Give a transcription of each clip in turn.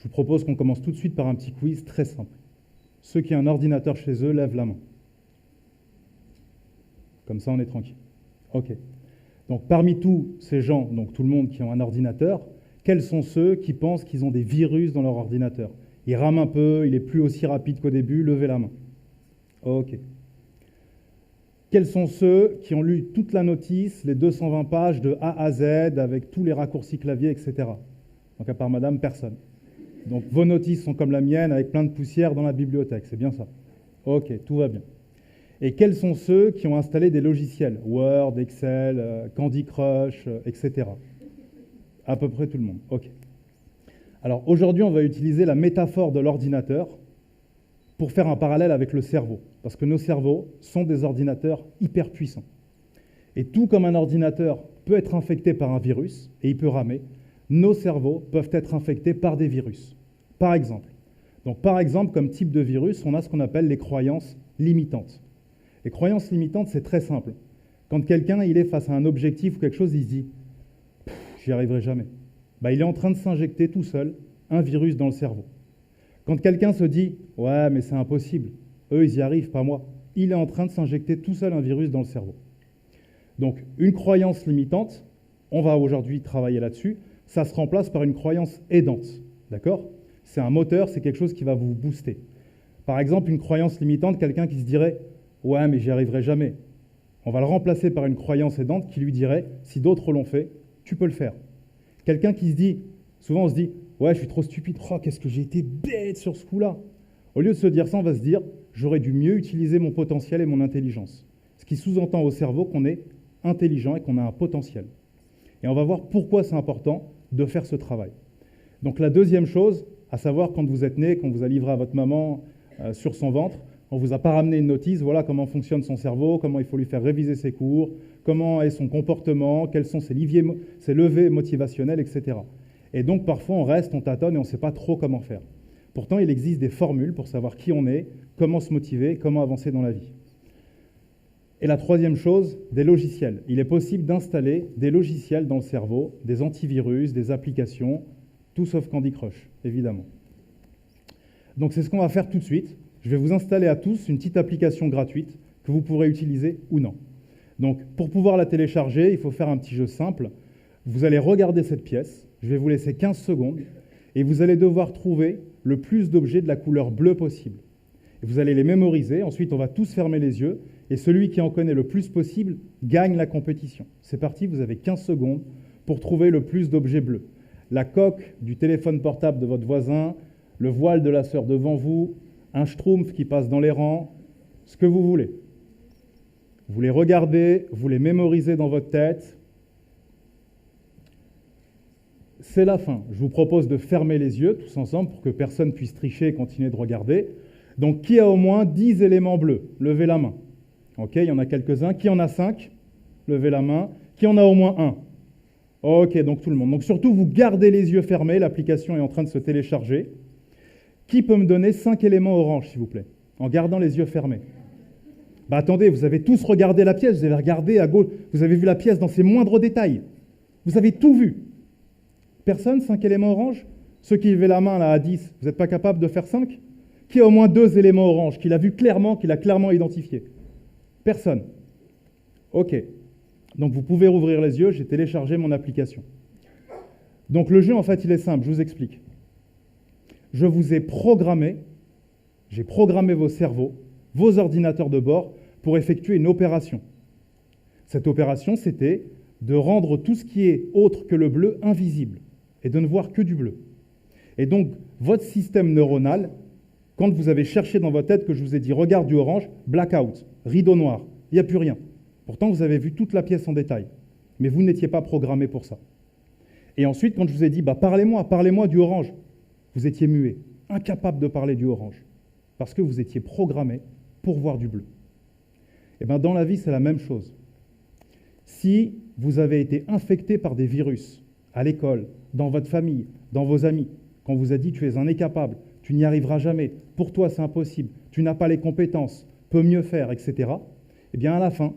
Je vous propose qu'on commence tout de suite par un petit quiz très simple. Ceux qui ont un ordinateur chez eux, lèvent la main. Comme ça, on est tranquille. OK. Donc, parmi tous ces gens, donc tout le monde qui ont un ordinateur, quels sont ceux qui pensent qu'ils ont des virus dans leur ordinateur? Il rame un peu, il est plus aussi rapide qu'au début, levez la main. OK. Quels sont ceux qui ont lu toute la notice, les 220 pages de A à Z, avec tous les raccourcis clavier, etc. Donc, à part madame, personne. Donc, vos notices sont comme la mienne, avec plein de poussière dans la bibliothèque, c'est bien ça? OK, tout va bien. Et quels sont ceux qui ont installé des logiciels? Word, Excel, Candy Crush, etc. À peu près tout le monde. OK. Alors, aujourd'hui, on va utiliser la métaphore de l'ordinateur pour faire un parallèle avec le cerveau. Parce que nos cerveaux sont des ordinateurs hyper puissants. Et tout comme un ordinateur peut être infecté par un virus, et il peut ramer, nos cerveaux peuvent être infectés par des virus. Par exemple, comme type de virus, on a ce qu'on appelle les croyances limitantes. Les croyances limitantes, c'est très simple. Quand quelqu'un il est face à un objectif ou quelque chose, il se dit « j'y arriverai jamais ». Il est en train de s'injecter tout seul un virus dans le cerveau. Quand quelqu'un se dit « ouais, mais c'est impossible, eux, ils y arrivent, pas moi », il est en train de s'injecter tout seul un virus dans le cerveau. Donc, une croyance limitante, on va aujourd'hui travailler là-dessus, ça se remplace par une croyance aidante. D'accord? C'est un moteur, c'est quelque chose qui va vous booster. Par exemple, une croyance limitante, quelqu'un qui se dirait « ouais, mais j'y arriverai jamais ». On va le remplacer par une croyance aidante qui lui dirait « si d'autres l'ont fait, tu peux le faire ». Quelqu'un qui se dit, souvent on se dit « ouais, je suis trop stupide, oh, qu'est-ce que j'ai été bête sur ce coup-là ». Au lieu de se dire ça, on va se dire « j'aurais dû mieux utiliser mon potentiel et mon intelligence ». Ce qui sous-entend au cerveau qu'on est intelligent et qu'on a un potentiel. Et on va voir pourquoi c'est important de faire ce travail. Donc la deuxième chose, à savoir quand vous êtes né, quand vous avez livré à votre maman sur son ventre, on ne vous a pas ramené une notice, voilà comment fonctionne son cerveau, comment il faut lui faire réviser ses cours, comment est son comportement, quels sont ses levées motivationnelles, etc. Et donc parfois on reste, on tâtonne et on ne sait pas trop comment faire. Pourtant il existe des formules pour savoir qui on est, comment se motiver, comment avancer dans la vie. Et la troisième chose, des logiciels. Il est possible d'installer des logiciels dans le cerveau, des antivirus, des applications, tout sauf Candy Crush, évidemment. Donc c'est ce qu'on va faire tout de suite. Je vais vous installer à tous une petite application gratuite que vous pourrez utiliser ou non. Donc pour pouvoir la télécharger, il faut faire un petit jeu simple. Vous allez regarder cette pièce, je vais vous laisser 15 secondes, et vous allez devoir trouver le plus d'objets de la couleur bleue possible. Et vous allez les mémoriser, ensuite on va tous fermer les yeux, et celui qui en connaît le plus possible gagne la compétition. C'est parti, vous avez 15 secondes pour trouver le plus d'objets bleus. La coque du téléphone portable de votre voisin, le voile de la sœur devant vous, un schtroumpf qui passe dans les rangs, ce que vous voulez. Vous les regardez, vous les mémorisez dans votre tête. C'est la fin. Je vous propose de fermer les yeux tous ensemble pour que personne puisse tricher et continuer de regarder. Donc, qui a au moins 10 éléments bleus? Levez la main. OK, il y en a quelques-uns. Qui en a 5? Levez la main. Qui en a au moins 1? OK, donc tout le monde. Donc surtout, vous gardez les yeux fermés. L'application est en train de se télécharger. Qui peut me donner 5 éléments orange, s'il vous plaît, en gardant les yeux fermés? Attendez, vous avez tous regardé la pièce, vous avez regardé à gauche, vous avez vu la pièce dans ses moindres détails. Vous avez tout vu. Personne, 5 éléments orange? Ceux qui levaient la main là à 10, vous n'êtes pas capable de faire 5? Qui a au moins 2 éléments orange, qu'il a vu clairement, qu'il a clairement identifié? Personne. OK. Donc vous pouvez rouvrir les yeux, j'ai téléchargé mon application. Donc le jeu, en fait, il est simple, je vous explique. Je vous ai programmé, j'ai programmé vos cerveaux, vos ordinateurs de bord, pour effectuer une opération. Cette opération, c'était de rendre tout ce qui est autre que le bleu invisible et de ne voir que du bleu. Et donc, votre système neuronal, quand vous avez cherché dans votre tête que je vous ai dit « regarde du orange », blackout, rideau noir, il n'y a plus rien. Pourtant, vous avez vu toute la pièce en détail, mais vous n'étiez pas programmé pour ça. Et ensuite, quand je vous ai dit « parlez-moi du orange », vous étiez muet, incapable de parler du orange, parce que vous étiez programmé pour voir du bleu. Et bien, dans la vie, c'est la même chose. Si vous avez été infecté par des virus à l'école, dans votre famille, dans vos amis, qu'on vous a dit « tu es un incapable, tu n'y arriveras jamais, pour toi c'est impossible, tu n'as pas les compétences, peux mieux faire, etc. » Eh bien, à la fin,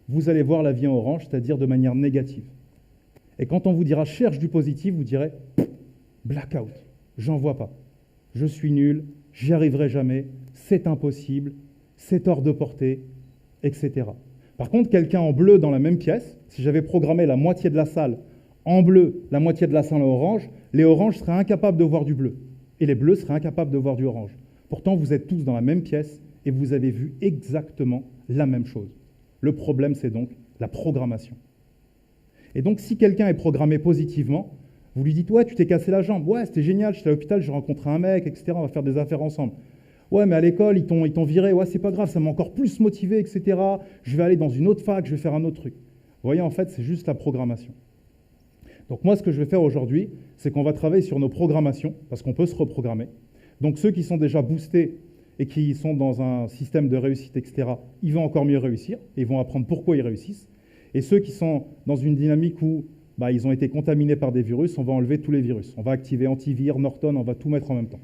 vous allez voir la vie en orange, c'est-à-dire de manière négative. Et quand on vous dira « cherche du positif », vous direz « blackout ». j'en vois pas. Je suis nul, j'y arriverai jamais, c'est impossible, c'est hors de portée, etc. Par contre, quelqu'un en bleu dans la même pièce, si j'avais programmé la moitié de la salle en bleu, la moitié de la salle en orange, les oranges seraient incapables de voir du bleu et les bleus seraient incapables de voir du orange. Pourtant, vous êtes tous dans la même pièce et vous avez vu exactement la même chose. Le problème, c'est donc la programmation. Et donc, si quelqu'un est programmé positivement, vous lui dites « Ouais, tu t'es cassé la jambe. Ouais, c'était génial, j'étais à l'hôpital, j'ai rencontré un mec, etc. On va faire des affaires ensemble. Ouais, mais à l'école, ils t'ont viré. Ouais, c'est pas grave, ça m'a encore plus motivé, etc. Je vais aller dans une autre fac, je vais faire un autre truc. » Vous voyez, en fait, c'est juste la programmation. Donc moi, ce que je vais faire aujourd'hui, c'est qu'on va travailler sur nos programmations, parce qu'on peut se reprogrammer. Donc ceux qui sont déjà boostés et qui sont dans un système de réussite, etc., ils vont encore mieux réussir, et ils vont apprendre pourquoi ils réussissent. Et ceux qui sont dans une dynamique où ils ont été contaminés par des virus, on va enlever tous les virus. On va activer antivir, Norton, on va tout mettre en même temps.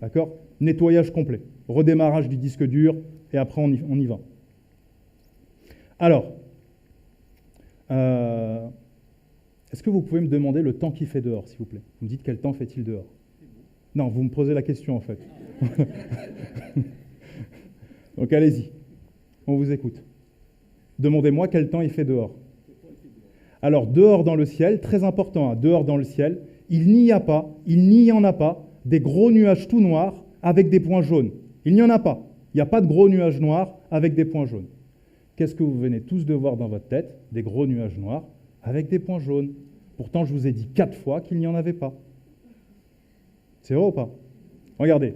D'accord? Nettoyage complet, redémarrage du disque dur, et après on y va. Alors, est-ce que vous pouvez me demander le temps qu'il fait dehors, s'il vous plaît? Vous me dites quel temps fait-il dehors? Non, vous me posez la question en fait. Donc allez-y, on vous écoute. Demandez-moi quel temps il fait dehors. Alors, dehors dans le ciel, très important, hein, dehors dans le ciel, il n'y en a pas des gros nuages tout noirs avec des points jaunes. Il n'y en a pas. Il n'y a pas de gros nuages noirs avec des points jaunes. Qu'est-ce que vous venez tous de voir dans votre tête? Des gros nuages noirs avec des points jaunes. Pourtant, je vous ai dit 4 fois qu'il n'y en avait pas. C'est vrai ou pas? Regardez.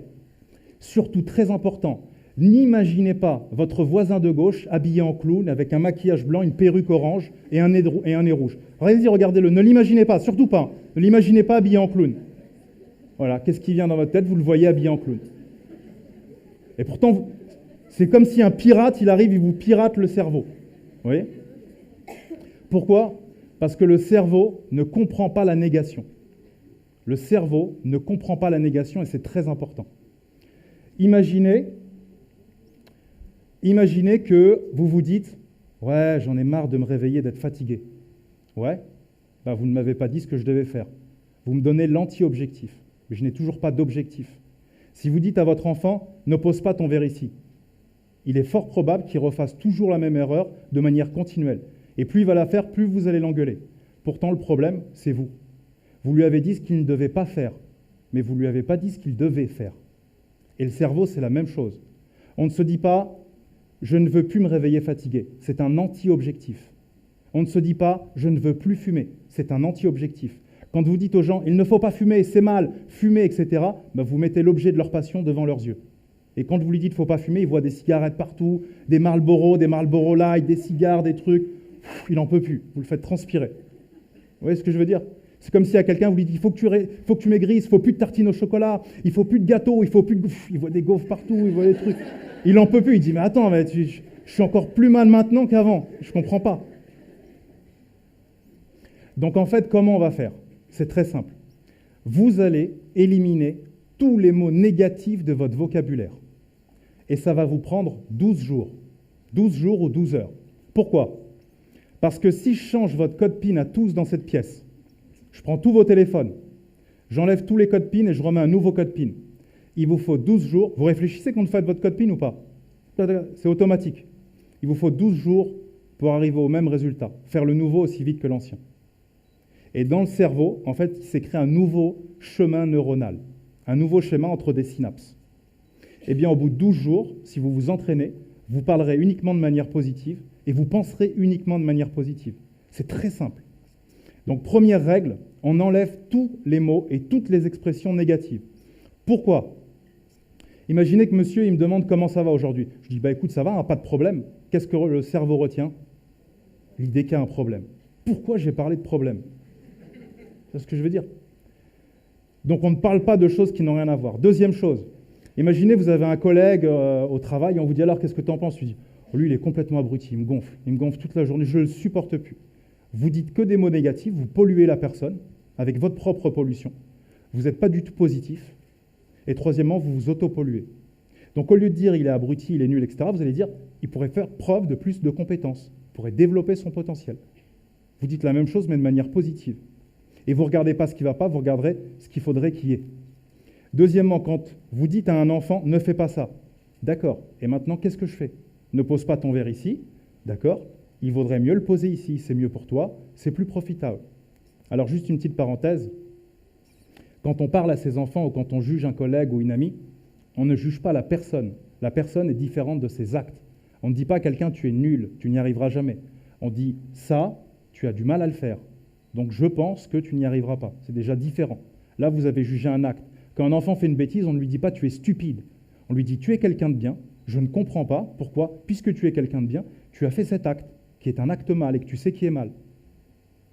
Surtout, très important, n'imaginez pas votre voisin de gauche habillé en clown avec un maquillage blanc, une perruque orange et un nez rouge. Allez-y, regardez-le. Ne l'imaginez pas, surtout pas. Ne l'imaginez pas habillé en clown. Voilà, qu'est-ce qui vient dans votre tête? Vous le voyez habillé en clown. Et pourtant, c'est comme si un pirate, il arrive, il vous pirate le cerveau. Vous voyez? Pourquoi? Parce que le cerveau ne comprend pas la négation. Le cerveau ne comprend pas la négation et c'est très important. Imaginez que vous vous dites « Ouais, j'en ai marre de me réveiller, d'être fatigué. » Ouais, vous ne m'avez pas dit ce que je devais faire. Vous me donnez l'anti-objectif. Mais je n'ai toujours pas d'objectif. Si vous dites à votre enfant « Ne pose pas ton verre ici », il est fort probable qu'il refasse toujours la même erreur de manière continuelle. Et plus il va la faire, plus vous allez l'engueuler. Pourtant, le problème, c'est vous. Vous lui avez dit ce qu'il ne devait pas faire, mais vous ne lui avez pas dit ce qu'il devait faire. Et le cerveau, c'est la même chose. On ne se dit pas « je ne veux plus me réveiller fatigué ». C'est un anti-objectif. On ne se dit pas « je ne veux plus fumer ». C'est un anti-objectif. Quand vous dites aux gens « il ne faut pas fumer, c'est mal, fumer, etc. », vous mettez l'objet de leur passion devant leurs yeux. Et quand vous lui dites « il ne faut pas fumer », il voit des cigarettes partout, des Marlboro Light, des cigares, des trucs. Il n'en peut plus. Vous le faites transpirer. Vous voyez ce que je veux dire? C'est comme si à quelqu'un vous lui dites « il faut que tu maigrisses, il ne faut plus de tartines au chocolat, il ne faut plus de gâteaux, il faut plus de... » Il voit des gaufres partout, il voit des trucs. Il n'en peut plus. Il dit « mais attends, je suis encore plus mal maintenant qu'avant. Je ne comprends pas. » Donc en fait, comment on va faire? C'est très simple. Vous allez éliminer tous les mots négatifs de votre vocabulaire. Et ça va vous prendre 12 jours. 12 jours ou 12 heures. Pourquoi? Parce que si je change votre code PIN à tous dans cette pièce, je prends tous vos téléphones, j'enlève tous les codes PIN et je remets un nouveau code PIN. Il vous faut 12 jours. Vous réfléchissez quand vous faites votre code PIN ou pas? C'est automatique. Il vous faut 12 jours pour arriver au même résultat, faire le nouveau aussi vite que l'ancien. Et dans le cerveau, en fait, il s'est créé un nouveau chemin neuronal, un nouveau schéma entre des synapses. Eh bien, au bout de 12 jours, si vous vous entraînez, vous parlerez uniquement de manière positive et vous penserez uniquement de manière positive. C'est très simple. Donc, première règle, on enlève tous les mots et toutes les expressions négatives. Pourquoi? Imaginez que monsieur, il me demande comment ça va aujourd'hui. Je dis, écoute, ça va, hein, pas de problème. Qu'est-ce que le cerveau retient? L'idée qu'il y a un problème. Pourquoi j'ai parlé de problème? C'est ce que je veux dire. Donc, on ne parle pas de choses qui n'ont rien à voir. Deuxième chose, imaginez, vous avez un collègue au travail et on vous dit, alors, qu'est-ce que tu en penses? Je dis, lui, il est complètement abruti, il me gonfle toute la journée, je ne le supporte plus. Vous dites que des mots négatifs, vous polluez la personne avec votre propre pollution. Vous n'êtes pas du tout positif. Et troisièmement, vous vous auto-polluez. Donc, au lieu de dire il est abruti, il est nul, etc., vous allez dire il pourrait faire preuve de plus de compétences, il pourrait développer son potentiel. Vous dites la même chose, mais de manière positive. Et vous ne regardez pas ce qui ne va pas, vous regarderez ce qu'il faudrait qu'il y ait. Deuxièmement, quand vous dites à un enfant, ne fais pas ça. D'accord. Et maintenant, qu'est-ce que je fais? Ne pose pas ton verre ici. D'accord. Il vaudrait mieux le poser ici. C'est mieux pour toi. C'est plus profitable. Alors, juste une petite parenthèse. Quand on parle à ses enfants ou quand on juge un collègue ou une amie, on ne juge pas la personne. La personne est différente de ses actes. On ne dit pas à quelqu'un, tu es nul, tu n'y arriveras jamais. On dit, ça, tu as du mal à le faire. Donc, je pense que tu n'y arriveras pas. C'est déjà différent. Là, vous avez jugé un acte. Quand un enfant fait une bêtise, on ne lui dit pas, tu es stupide. On lui dit, tu es quelqu'un de bien, je ne comprends pas pourquoi, puisque tu es quelqu'un de bien, tu as fait cet acte, qui est un acte mal et que tu sais qui est mal.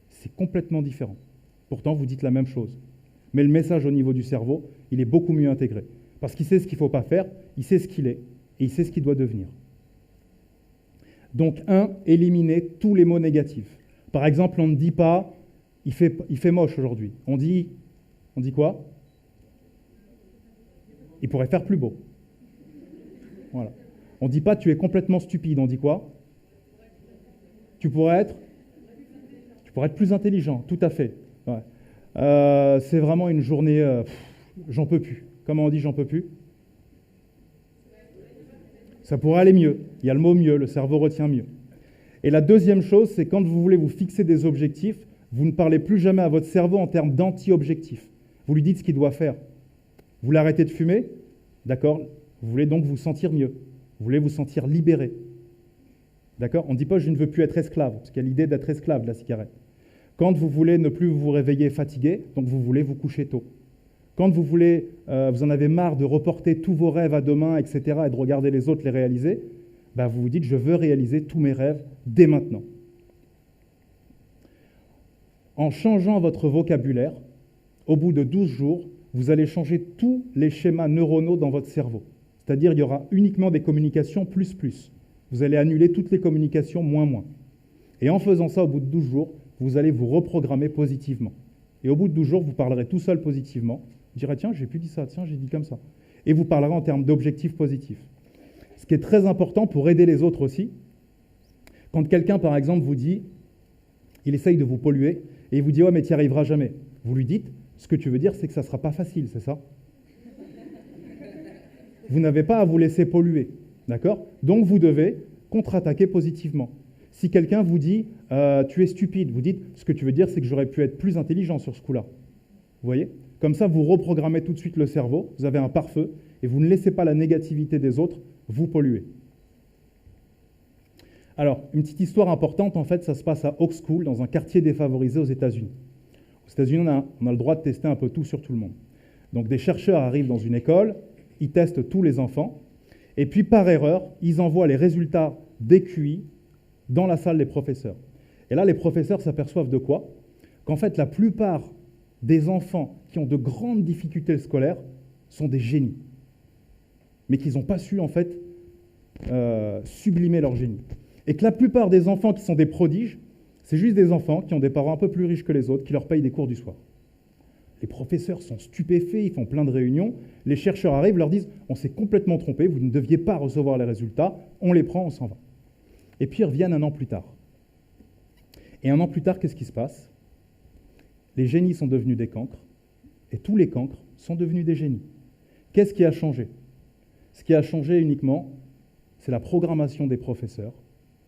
C'est complètement différent. Pourtant, vous dites la même chose. Mais le message au niveau du cerveau, il est beaucoup mieux intégré. Parce qu'il sait ce qu'il ne faut pas faire, il sait ce qu'il est, et il sait ce qu'il doit devenir. Donc, éliminer tous les mots négatifs. Par exemple, on ne dit pas, il fait moche aujourd'hui. On dit quoi? Il pourrait faire plus beau. Voilà. On ne dit pas, tu es complètement stupide. On dit quoi? Tu pourrais être plus intelligent, tout à fait. Ouais. C'est vraiment une journée, j'en peux plus. Comment on dit j'en peux plus? Ça pourrait aller mieux. Il y a le mot mieux, le cerveau retient mieux. Et la deuxième chose, c'est quand vous voulez vous fixer des objectifs, vous ne parlez plus jamais à votre cerveau en termes d'anti-objectifs. Vous lui dites ce qu'il doit faire. Vous voulez arrêter de fumer? D'accord. Vous voulez donc vous sentir mieux. Vous voulez vous sentir libéré. D'accord. On ne dit pas je ne veux plus être esclave, parce qu'il y a l'idée d'être esclave de la cigarette. Quand vous voulez ne plus vous réveiller fatigué, donc vous voulez vous coucher tôt. Quand vous voulez, vous en avez marre de reporter tous vos rêves à demain, etc., et de regarder les autres les réaliser, bah vous vous dites, je veux réaliser tous mes rêves dès maintenant. En changeant votre vocabulaire, au bout de 12 jours, vous allez changer tous les schémas neuronaux dans votre cerveau. C'est-à-dire, il y aura uniquement des communications plus. Vous allez annuler toutes les communications moins. Et en faisant ça, au bout de 12 jours, vous allez vous reprogrammer positivement. Et au bout de 12 jours, vous parlerez tout seul positivement. Vous direz, tiens, j'ai plus dit ça, tiens, j'ai dit comme ça. Et vous parlerez en termes d'objectifs positifs. Ce qui est très important pour aider les autres aussi, quand quelqu'un, par exemple, vous dit, il essaye de vous polluer, et il vous dit, ouais, mais tu n'y arriveras jamais. Vous lui dites, ce que tu veux dire, c'est que ça ne sera pas facile, c'est ça? Vous n'avez pas à vous laisser polluer, d'accord? Donc vous devez contre-attaquer positivement. Si quelqu'un vous dit, tu es stupide, vous dites, ce que tu veux dire, c'est que j'aurais pu être plus intelligent sur ce coup-là. Vous voyez? Comme ça, vous reprogrammez tout de suite le cerveau, vous avez un pare-feu, et vous ne laissez pas la négativité des autres vous polluer. Alors, une petite histoire importante, en fait, ça se passe à Oak School, dans un quartier défavorisé aux États-Unis. Aux États-Unis, on a le droit de tester un peu tout sur tout le monde. Donc, des chercheurs arrivent dans une école, ils testent tous les enfants, et puis, par erreur, ils envoient les résultats des QI dans la salle des professeurs. Et là, les professeurs s'aperçoivent de quoi? Qu'en fait, la plupart des enfants qui ont de grandes difficultés scolaires sont des génies, mais qu'ils n'ont pas su, en fait, sublimer leur génie. Et que la plupart des enfants qui sont des prodiges, c'est juste des enfants qui ont des parents un peu plus riches que les autres, qui leur payent des cours du soir. Les professeurs sont stupéfaits, ils font plein de réunions, les chercheurs arrivent, leur disent « on s'est complètement trompé, vous ne deviez pas recevoir les résultats, on les prend, on s'en va ». Et puis ils reviennent un an plus tard. Et un an plus tard, qu'est-ce qui se passe? Les génies sont devenus des cancres, et tous les cancres sont devenus des génies. Qu'est-ce qui a changé? Ce qui a changé uniquement, c'est la programmation des professeurs,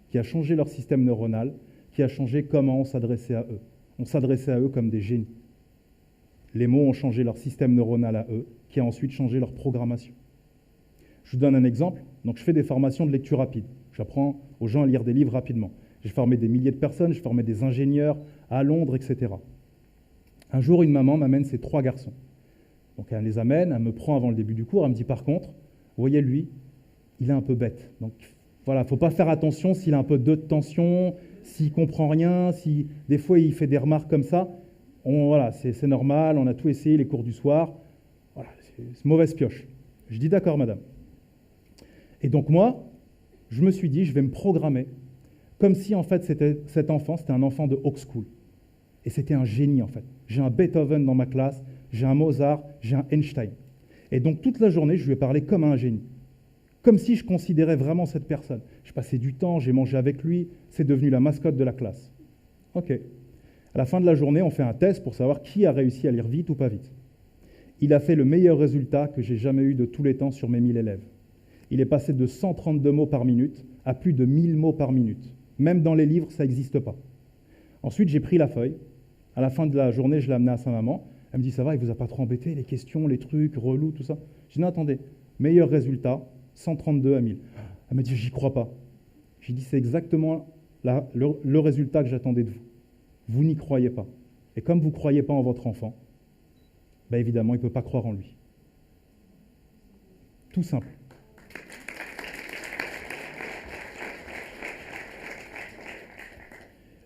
qui a changé leur système neuronal, qui a changé comment on s'adressait à eux. On s'adressait à eux comme des génies. Les mots ont changé leur système neuronal à eux, qui a ensuite changé leur programmation. Je vous donne un exemple. Donc, je fais des formations de lecture rapide. J'apprends aux gens à lire des livres rapidement. J'ai formé des milliers de personnes, j'ai formé des ingénieurs à Londres, etc. Un jour, une maman m'amène ses 3 garçons. Donc, elle les amène, elle me prend avant le début du cours, elle me dit, par contre, vous voyez, lui, il est un peu bête. Donc, voilà, il ne faut pas faire attention s'il a un peu de tension, s'il ne comprend rien, si des fois il fait des remarques comme ça. Voilà, c'est normal, on a tout essayé, les cours du soir. Voilà, c'est mauvaise pioche. Je dis d'accord, madame. Et donc moi, je me suis dit, je vais me programmer comme si en fait cet enfant, c'était un enfant de Oak School. Et c'était un génie en fait. J'ai un Beethoven dans ma classe, j'ai un Mozart, j'ai un Einstein. Et donc toute la journée, je lui ai parlé comme à un génie. Comme si je considérais vraiment cette personne. Je passais du temps, j'ai mangé avec lui, c'est devenu la mascotte de la classe. Ok. À la fin de la journée, on fait un test pour savoir qui a réussi à lire vite ou pas vite. il a fait le meilleur résultat que j'ai jamais eu de tous les temps sur mes 1000 élèves. Il est passé de 132 mots par minute à plus de 1000 mots par minute. Même dans les livres, ça n'existe pas. Ensuite, j'ai pris la feuille. À la fin de la journée, je l'ai amenée à sa maman. Elle me dit, ça va, il ne vous a pas trop embêté, les questions, les trucs, relous, tout ça. Je dis, non, attendez, meilleur résultat, 132 à 1000. Elle m'a dit, j'y crois pas. J'ai dit, c'est exactement le résultat que j'attendais de vous. Vous n'y croyez pas. Et comme vous ne croyez pas en votre enfant, ben évidemment, il ne peut pas croire en lui. Tout simple.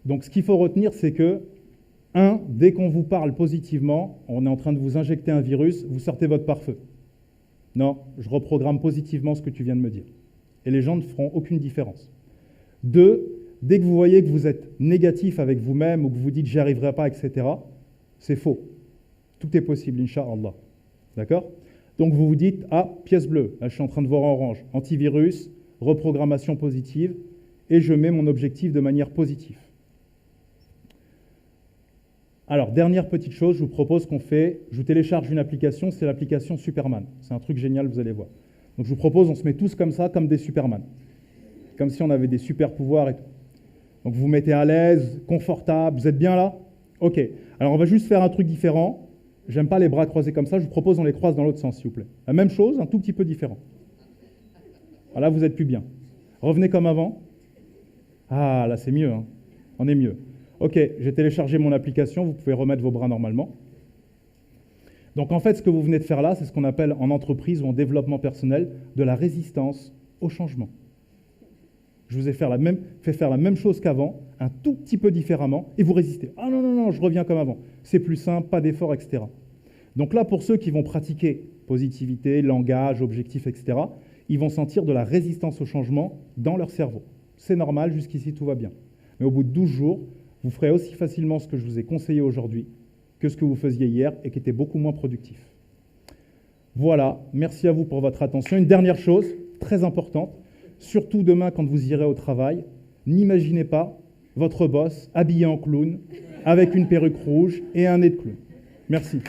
Donc, ce qu'il faut retenir, c'est que, dès qu'on vous parle positivement, on est en train de vous injecter un virus, vous sortez votre pare-feu. Non, je reprogramme positivement ce que tu viens de me dire. Et les gens ne feront aucune différence. 2, dès que vous voyez que vous êtes négatif avec vous-même ou que vous dites « j'y arriverai pas », etc., c'est faux. Tout est possible, Inch'Allah. D'accord? Donc vous vous dites « ah, pièce bleue, là je suis en train de voir en orange, antivirus, reprogrammation positive, et je mets mon objectif de manière positive. » Alors, dernière petite chose, je vous propose je vous télécharge une application, c'est l'application Superman. C'est un truc génial, vous allez voir. Donc je vous propose, on se met tous comme ça, comme des Superman. Comme si on avait des super pouvoirs et tout. Donc vous vous mettez à l'aise, confortable, vous êtes bien là? Ok. Alors on va juste faire un truc différent. J'aime pas les bras croisés comme ça, je vous propose on les croise dans l'autre sens, s'il vous plaît. La même chose, un tout petit peu différent. Là, vous êtes plus bien. Revenez comme avant. Ah, là c'est mieux, hein. On est mieux. Ok, j'ai téléchargé mon application, vous pouvez remettre vos bras normalement. Donc en fait, ce que vous venez de faire là, c'est ce qu'on appelle en entreprise ou en développement personnel de la résistance au changement. Je vous ai fait faire la même chose qu'avant, un tout petit peu différemment, et vous résistez. Ah non, non, non, je reviens comme avant. C'est plus simple, pas d'effort, etc. Donc là, pour ceux qui vont pratiquer positivité, langage, objectif, etc., ils vont sentir de la résistance au changement dans leur cerveau. C'est normal, jusqu'ici tout va bien. Mais au bout de 12 jours, vous ferez aussi facilement ce que je vous ai conseillé aujourd'hui que ce que vous faisiez hier et qui était beaucoup moins productif. Voilà, merci à vous pour votre attention. Une dernière chose, très importante, surtout demain quand vous irez au travail, n'imaginez pas votre boss habillé en clown avec une perruque rouge et un nez de clown. Merci.